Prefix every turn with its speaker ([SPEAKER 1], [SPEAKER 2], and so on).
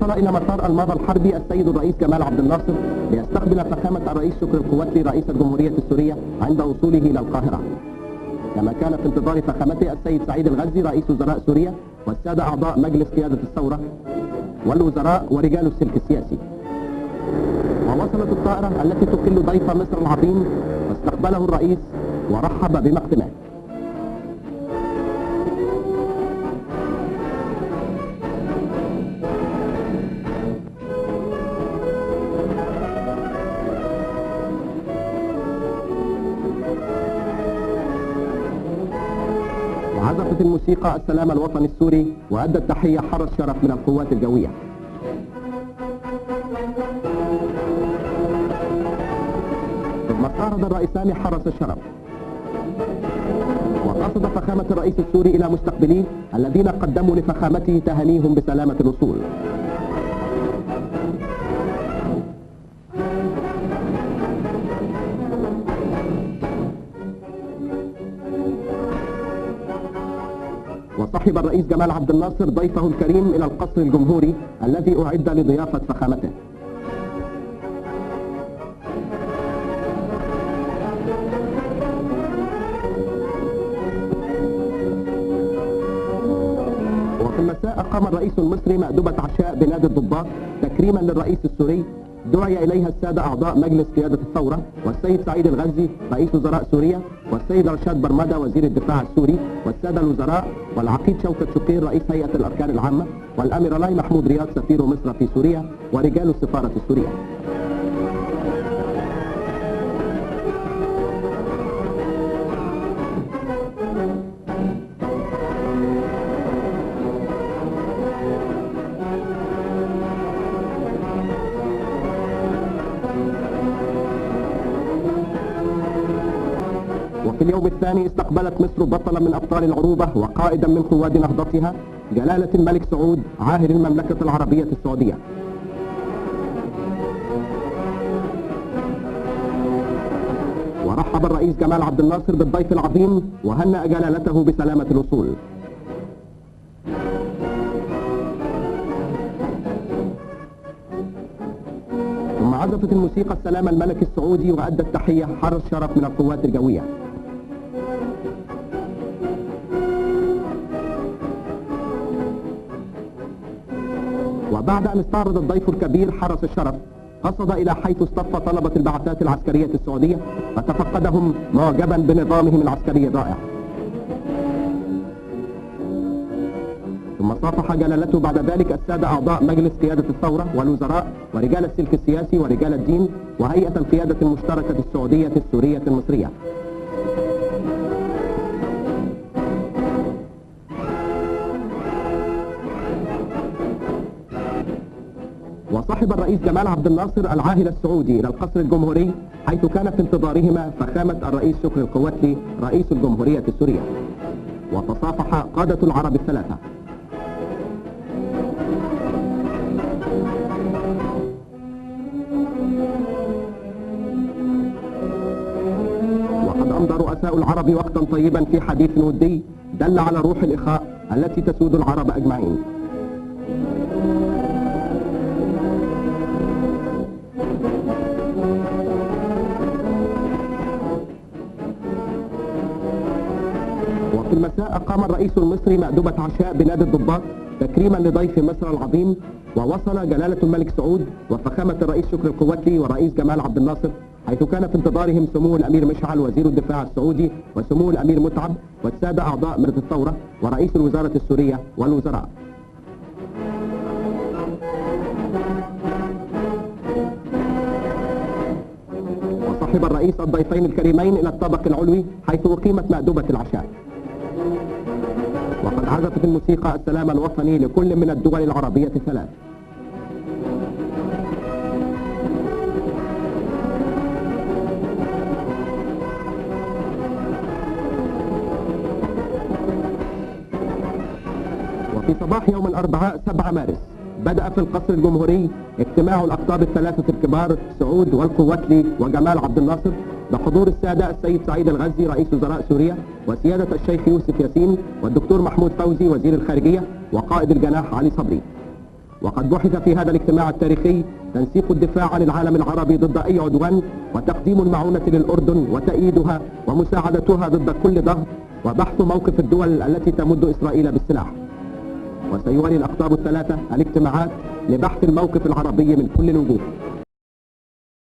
[SPEAKER 1] وصل إلى مطار الماظة الحربي السيد الرئيس جمال عبد الناصر ليستقبل فخامة الرئيس شكري القواتلي رئيس الجمهورية السورية عند وصوله إلى القاهرة. كما كان في انتظار فخامته السيد سعيد الغزي رئيس وزراء سوريا والسادة أعضاء مجلس قيادة الثورة والوزراء ورجال السلك السياسي. ووصلت الطائرة التي تقل ضيف مصر العظيم واستقبله الرئيس ورحب بمقدمه. وعزفت الموسيقى السلام الوطني السوري وأدى التحية حرس شرف من القوات الجوية. ثم استعرض الرئيسان حرس الشرف، وقصد فخامة الرئيس السوري إلى مستقبليه الذين قدموا لفخامته تهانيهم بسلامة الوصول. وصحب الرئيس جمال عبد الناصر ضيفه الكريم إلى القصر الجمهوري الذي أعد لضيافة فخامته. وفي المساء أقام الرئيس المصري مأدبة عشاء بنادي الضباط تكريما للرئيس السوري، دعي إليها السادة أعضاء مجلس قيادة الثورة والسيد سعيد الغزي رئيس وزراء سوريا والسيد رشاد برمدة وزير الدفاع السوري والسادة الوزراء والعقيد شوكت شقير رئيس هيئة الأركان العامة والأميرلاي محمود رياض سفير مصر في سوريا ورجال السفارة السورية. وفي اليوم الثاني استقبلت مصر بطلا من أبطال العروبة وقائدا من قواد نهضتها جلالة الملك سعود عاهل المملكة العربية السعودية. ورحب الرئيس جمال عبد الناصر بالضيف العظيم وهنأ جلالته بسلامة الوصول. ثم عزفت الموسيقى السلام الملك السعودي وأدى التحية حرس شرف من القوات الجوية. وبعد أن استعرض الضيف الكبير حرس الشرف قصد إلى حيث اصطف طلبة البعثات العسكرية السعودية فتفقدهم معجبا بنظامهم العسكري الرائع. ثم صافح جلالته بعد ذلك السادة أعضاء مجلس قيادة الثورة والوزراء ورجال السلك السياسي ورجال الدين وهيئة القيادة المشتركة السعودية السورية المصرية. وصحب الرئيس جمال عبد الناصر العاهل السعودي إلى القصر الجمهوري حيث كان في انتظارهما فخامة الرئيس شكري القواتلي رئيس الجمهورية السورية. وتصافح قادة العرب الثلاثة. وقد أمضى رؤساء العرب وقتا طيبا في حديث ودي دل على روح الإخاء التي تسود العرب أجمعين. وفي المساء أقام الرئيس المصري مأدبة عشاء بنادي الضباط تكريما لضيف مصر العظيم، ووصل جلالة الملك سعود وفخامة الرئيس شكري القواتلي ورئيس جمال عبد الناصر حيث كان في انتظارهم سمو الأمير مشعل وزير الدفاع السعودي وسمو الأمير متعب والسادة أعضاء مرة الثورة ورئيس الوزارة السورية والوزراء. وصحب الرئيس الضيفين الكريمين إلى الطابق العلوي حيث أقيمت مأدبة العشاء. وقد عزفت الموسيقى السلام الوطني لكل من الدول العربية الثلاث. وفي صباح يوم الأربعاء 7 مارس بدأ في القصر الجمهوري اجتماع الأقطاب الثلاثة الكبار سعود والقواتلي وجمال عبد الناصر بحضور السادة السيد سعيد الغزي رئيس وزراء سوريا وسيادة الشيخ يوسف ياسين والدكتور محمود فوزي وزير الخارجية وقائد الجناح علي صبري. وقد بحث في هذا الاجتماع التاريخي تنسيق الدفاع عن العالم العربي ضد أي عدوان، وتقديم المعونة للأردن وتأييدها ومساعدتها ضد كل ضغط، وبحث موقف الدول التي تمد إسرائيل بالسلاح. وسيولي الأقطاب الثلاثة الاجتماعات لبحث الموقف العربي من كل الوجوه.